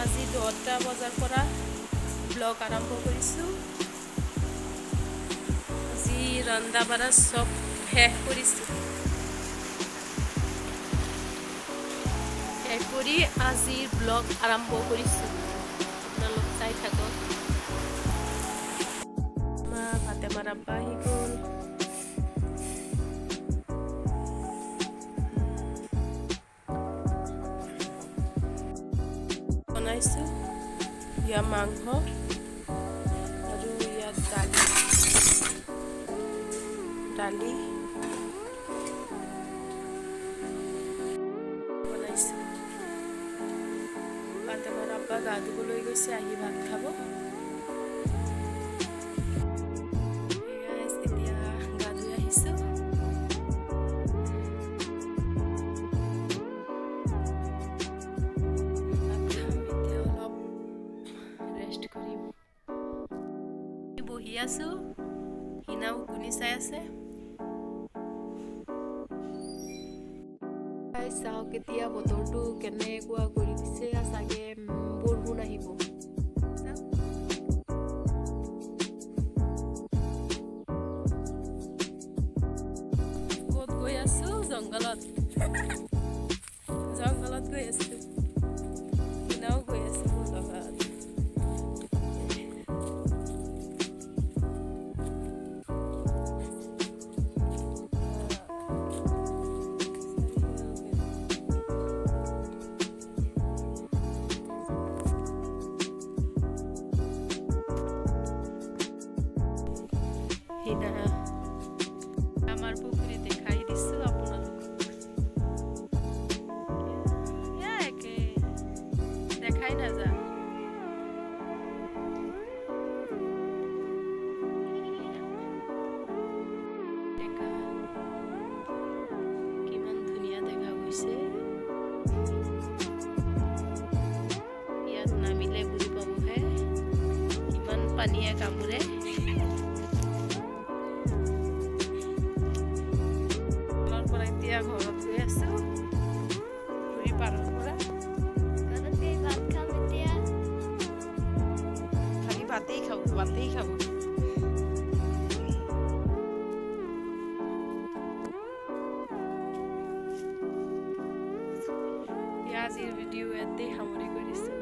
আজি 10টা বজাৰ পৰা ব্লগ আৰম্ভ কৰিছোঁ। আজি ৰন্ধা বঢ়া চব শেষ কৰিছোঁ। শেষ কৰি আজিৰ ব্লগ আৰম্ভ কৰিছোঁ। আপোনালোক চাই থাকক। ফাতেমাৰ আব্বা আহি গ'ল। বনাইছোঁ ইয়াৰ মাংস আৰু ইয়াত দালি বনাইছোঁ। ফাতেমাৰ আব্বা গা ধুবলৈ গৈছে, আহি ভাত খাব। এতিয়া গা ধুই আহিছোঁ। বহি আছো, হিনাও গুনি চাই আছে। চাওক এতিয়া বতৰটো কেনেকুৱা কৰি দিছে, চাগে বৰষুণ আহিব। ক'ত গৈ আছো? জংঘলত গৈ আছো। হিনাও গৈ আছে মোৰ লগত। আমাৰ পুখুৰী দেখাই দিছো আপোনালোকক। দেখাই নাযায়। কিমান ধুনীয়া দেখা গৈছে। ইয়াত নামিলে বুজি পাবহে কিমান পানীয়ে কামোৰে। এতিয়া ঘৰত গৈ আছো, পুখুৰী পাৰৰ পৰা। খালি ভাতেই খাব। আজিৰ ভিডিঅ' ইয়াতে সামৰি কৰিছোঁ।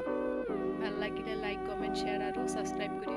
ভাল লাগিলে লাইক, কমেণ্ট, শ্বেয়াৰ আৰু ছাবস্ক্ৰাইব কৰি